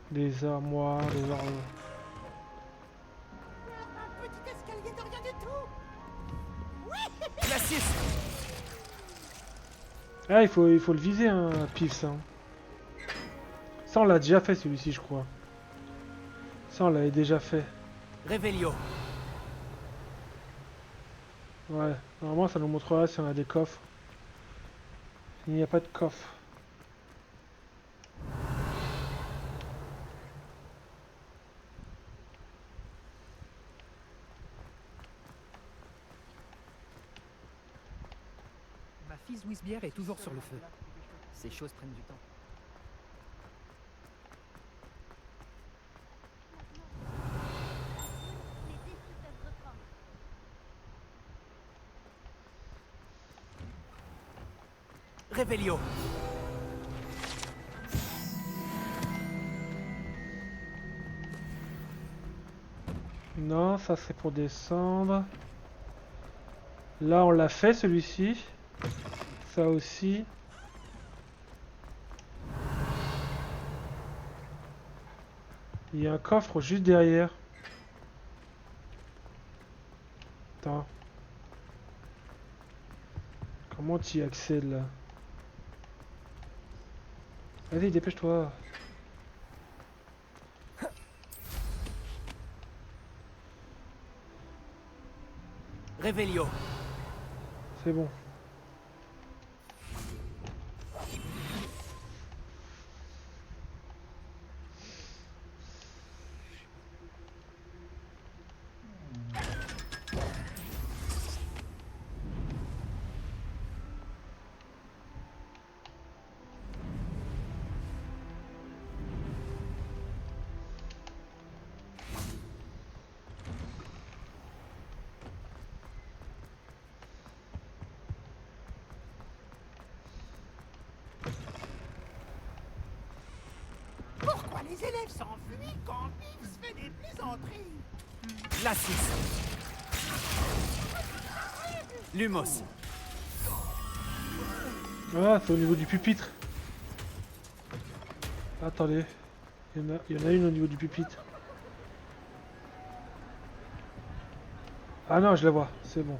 Speaker 1: Des armoires, des armoires.
Speaker 10: Un petit escalier de rien du tout.
Speaker 9: La 6.
Speaker 1: Ah, il faut le viser, hein, pif, ça. Ça, on l'a déjà fait, celui-ci, je crois. Ça, on l'avait déjà fait.
Speaker 9: Revelio.
Speaker 1: Ouais, normalement, ça nous montrera si on a des coffres. Il n'y a pas de coffre.
Speaker 7: Ma fille Wisbière est toujours sur le feu. Ces choses prennent du temps.
Speaker 9: Revelio.
Speaker 1: Non, ça c'est pour descendre. Là, on l'a fait, celui-ci. Ça aussi. Il y a un coffre juste derrière. Attends. Comment tu y accèdes là? Vas-y, dépêche-toi.
Speaker 9: Revelio.
Speaker 1: C'est bon.
Speaker 10: Pourquoi les élèves s'enfuient quand Pix fait des plaisanteries?
Speaker 9: La 6. Lumos.
Speaker 1: Ah, c'est au niveau du pupitre. Attendez. Il y en a une au niveau du pupitre. Ah non, je la vois. C'est bon.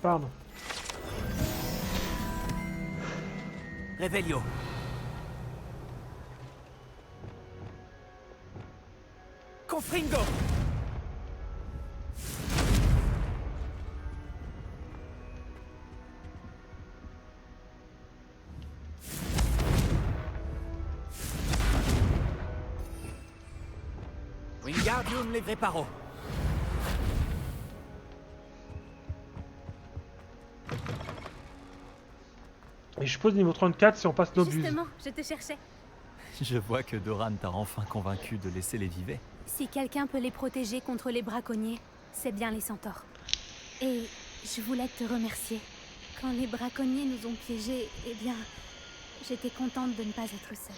Speaker 1: Pardon.
Speaker 9: Revelio. Confringo. Wingardium Levreparo.
Speaker 1: Et je suppose niveau 34 si on passe l'obus.
Speaker 12: Justement, je te cherchais.
Speaker 2: Je vois que Doran t'a enfin convaincu de laisser les vivets.
Speaker 12: Si quelqu'un peut les protéger contre les braconniers, c'est bien les centaures. Et je voulais te remercier. Quand les braconniers nous ont piégés, eh bien, j'étais contente de ne pas être seule.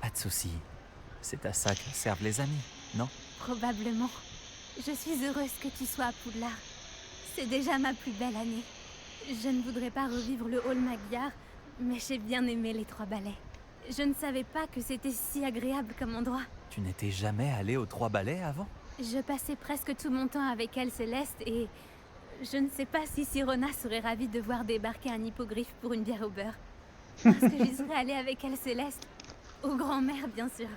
Speaker 2: Pas de soucis. C'est à ça que servent les amis, non?
Speaker 12: Probablement. Je suis heureuse que tu sois à Poudlard. C'est déjà ma plus belle année. Je ne voudrais pas revivre le hall Magyar, mais j'ai bien aimé les 3 balais. Je ne savais pas que c'était si agréable comme endroit.
Speaker 2: Tu n'étais jamais allé aux 3 balais avant?
Speaker 12: Je passais presque tout mon temps avec elle, Céleste, et Je ne sais pas si Sirona serait ravie de voir débarquer un hippogriffe pour une bière au beurre. Parce que j'y serais allée avec elle, Céleste. Aux grand-mères, bien sûr.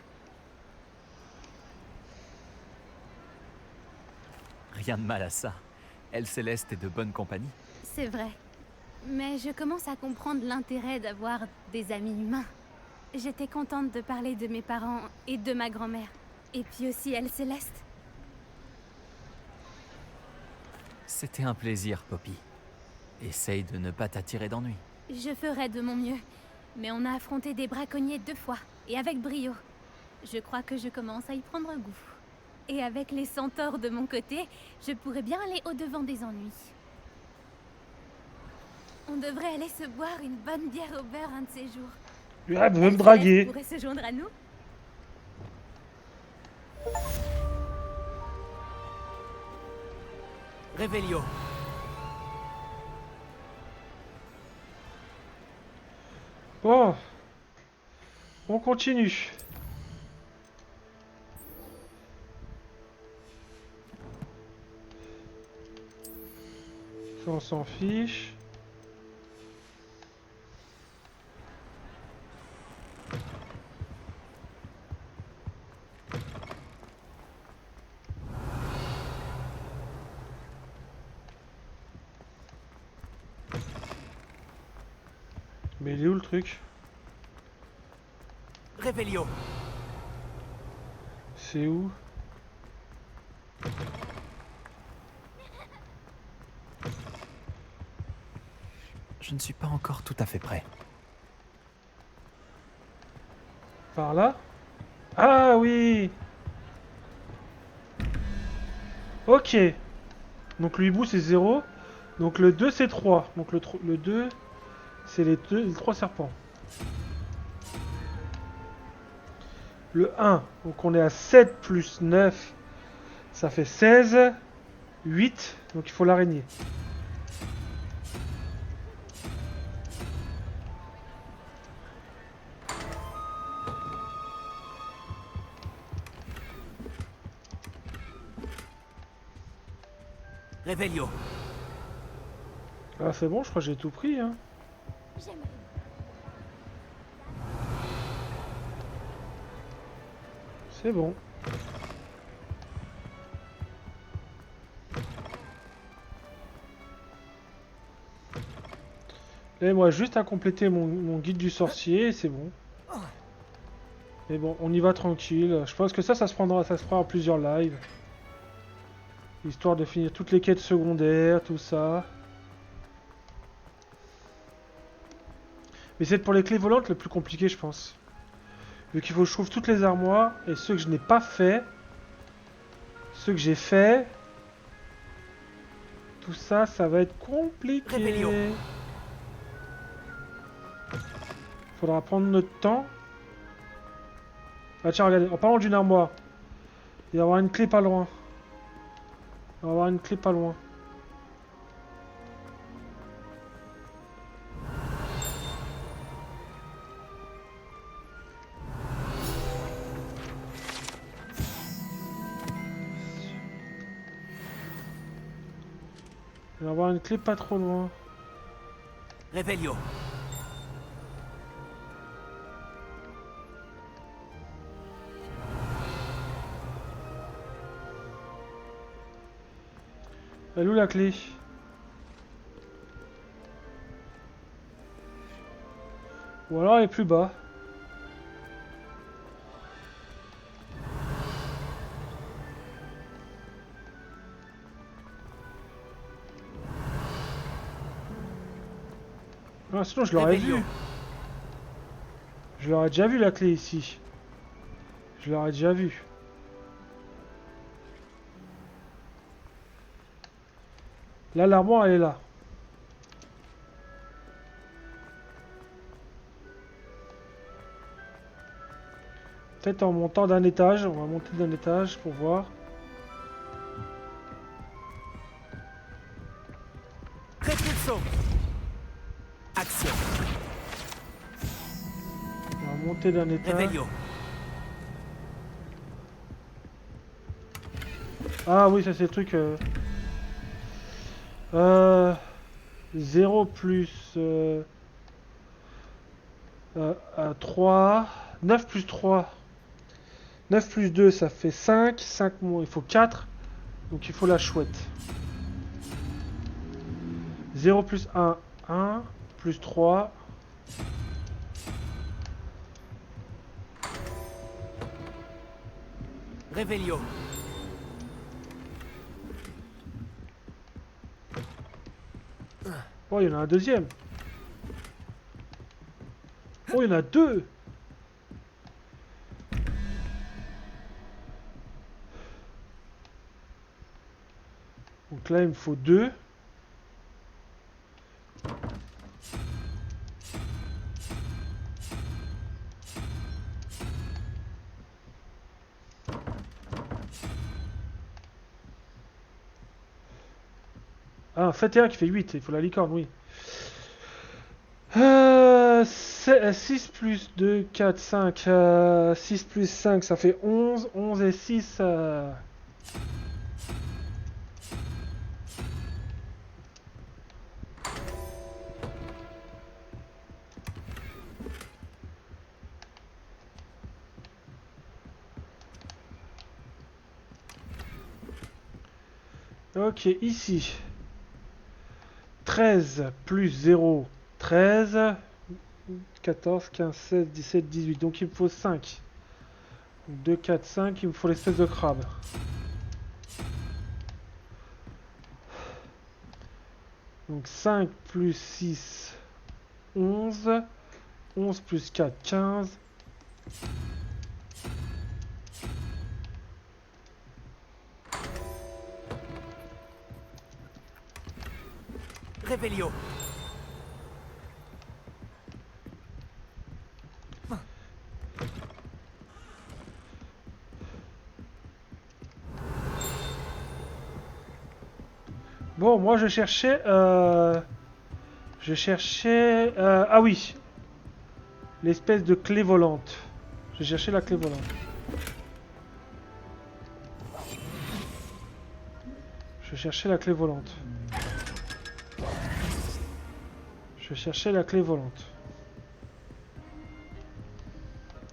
Speaker 2: Rien de mal à ça. Elle Céleste est de bonne compagnie.
Speaker 12: C'est vrai. Mais je commence à comprendre l'intérêt d'avoir des amis humains. J'étais contente de parler de mes parents et de ma grand-mère. Et puis aussi elle Céleste.
Speaker 2: C'était un plaisir, Poppy. Essaye de ne pas t'attirer d'ennui.
Speaker 12: Je ferai de mon mieux. Mais on a affronté des braconniers 2 fois, et avec brio. Je crois que je commence à y prendre goût. Et avec les centaures de mon côté, je pourrais bien aller au-devant des ennuis. On devrait aller se boire une bonne bière au beurre un de ces jours.
Speaker 1: Ouais, elle veut me draguer.
Speaker 12: Pourrait se joindre à nous?
Speaker 9: Réveillon.
Speaker 1: Bon. On continue. Ça, on s'en fiche. Mais il est où le truc?
Speaker 9: Réveillon.
Speaker 1: C'est où?
Speaker 2: Je ne suis pas encore tout à fait prêt.
Speaker 1: Par là? Ah oui! Ok. Donc le hibou c'est 0. Donc le 2 c'est 3. Donc le 2 c'est les 3 serpents. Le 1, donc on est à 7 plus 9. Ça fait 16. 8. Donc il faut l'araignée.
Speaker 9: Réveillon.
Speaker 1: Ah c'est bon, je crois que j'ai tout pris hein. C'est bon. Et moi juste à compléter mon guide du sorcier, c'est bon. Mais bon, on y va tranquille. Je pense que ça se fera en plusieurs lives. Histoire de finir toutes les quêtes secondaires, tout ça. Mais c'est pour les clés volantes le plus compliqué, je pense. Vu qu'il faut que je trouve toutes les armoires et ceux que je n'ai pas fait. Ceux que j'ai fait. Tout ça, ça va être compliqué.
Speaker 9: Réveillon.
Speaker 1: Faudra prendre notre temps. Ah tiens, regardez, en parlant d'une armoire. Il va y avoir une clé pas loin. Il va y avoir une clé pas loin. Il va y avoir une clé pas trop loin.
Speaker 9: Réveillon.
Speaker 1: Elle est où la clé? Ou alors elle est plus bas. Ah, sinon je l'aurais vu. Je l'aurais déjà vu la clé ici. Je l'aurais déjà vu. Là, l'armoire, elle est là. Peut-être en montant d'un étage. On va monter d'un étage pour voir.
Speaker 9: Répulsion. Action.
Speaker 1: On va monter d'un étage.
Speaker 9: Réveillon.
Speaker 1: Ah oui, ça c'est le truc... 0 plus 3. 9 plus 3. 9 plus 2, ça fait 5. 5 moins, il faut 4. Donc il faut la chouette. 0 plus 1, 1. Plus 3.
Speaker 2: Revelio.
Speaker 1: Oh, il y en a un deuxième. Oh, il y en a deux. Donc là, il me faut 2. Ah, 21 qui fait 8, il faut la licorne, oui. 6 plus 2, 4, 5. 6 plus 5, ça fait 11. 11 et 6... Ok, ici. 13 plus 0, 13. 14, 15, 16, 17, 18. Donc il me faut 5. 2, 4, 5. Il me faut l'espèce de crabe. Donc 5 plus 6, 11. 11 plus 4, 15.
Speaker 2: Revelio.
Speaker 1: Bon, moi je cherchais... ah oui. L'espèce de clé volante. Je cherchais la clé volante. Je cherchais la clé volante. Je cherchais la clé volante.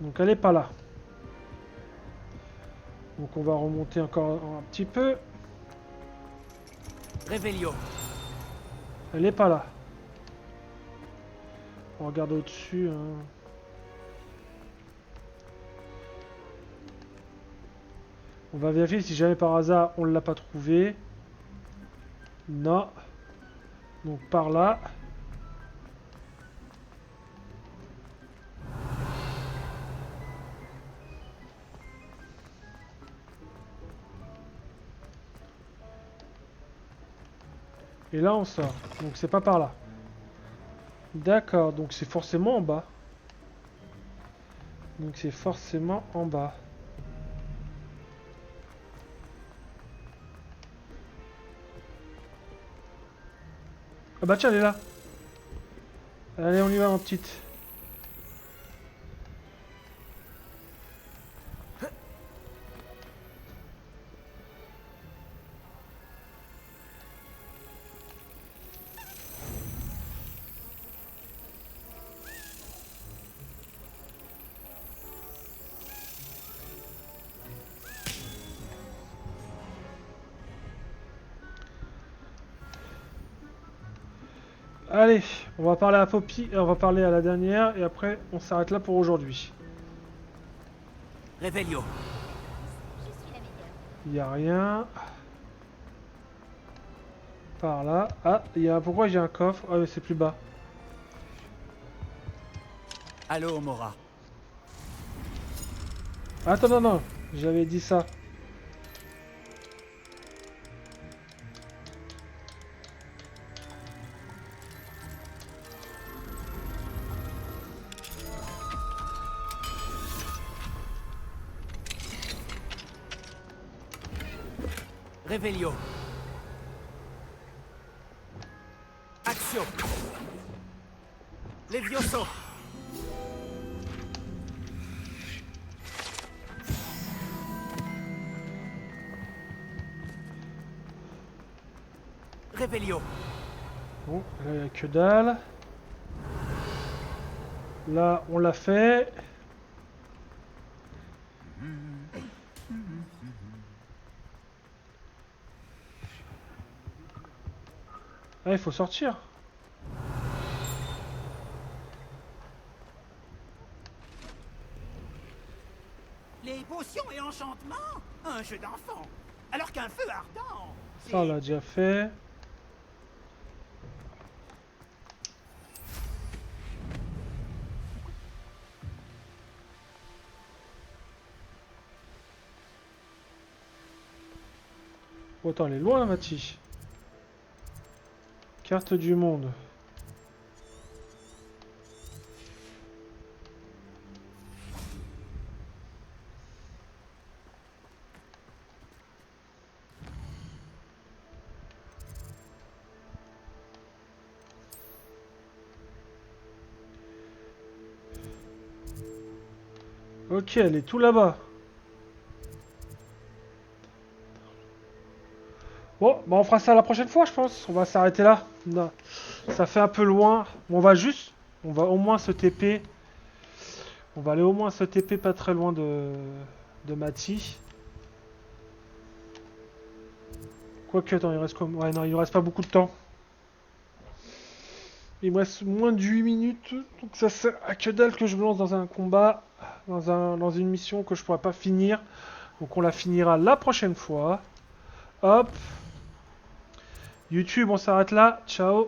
Speaker 1: Donc elle est pas là. Donc on va remonter encore un petit peu.
Speaker 2: Revelio.
Speaker 1: Elle est pas là. On regarde au-dessus. Hein. On va vérifier si jamais par hasard on ne l'a pas trouvé. Non. Donc par là. Et là on sort. Donc c'est pas par là. D'accord, donc c'est forcément en bas. Donc c'est forcément en bas. Ah bah tiens, elle est là. Allez, on y va, ma petite. Allez, on va parler à Poppy, on va parler à la dernière, et après on s'arrête là pour aujourd'hui.
Speaker 2: Revelio.
Speaker 1: Il n'y a rien. Par là. Ah, il y a... pourquoi j'ai un coffre? Ah, mais c'est plus bas.
Speaker 2: Allô, Mora.
Speaker 1: Attends, non, non, j'avais dit ça.
Speaker 2: Revelio. Axio. Levioso.
Speaker 9: Révélio.
Speaker 1: Bon, là, il n'y a que dalle. Là, on l'a fait. Ah, il faut sortir.
Speaker 10: Les potions et enchantements? Un jeu d'enfant. Alors qu'un feu ardent...
Speaker 1: Ça, on l'a déjà fait. Oh, attends, elle est loin, Mati. Carte du monde. Ok, elle est tout là-bas. Bon, bah on fera ça la prochaine fois, je pense. On va s'arrêter là. Non, ça fait un peu loin. On va au moins se TP. On va aller au moins se TP pas très loin de Mati. Quoique, attends, il reste comme... Ouais, non, il ne reste pas beaucoup de temps. Il me reste moins de 8 minutes. Donc ça sert à que dalle que je me lance dans un combat. Dans une mission que je pourrais pas finir. Donc on la finira la prochaine fois. Hop. YouTube, on s'arrête là. Ciao.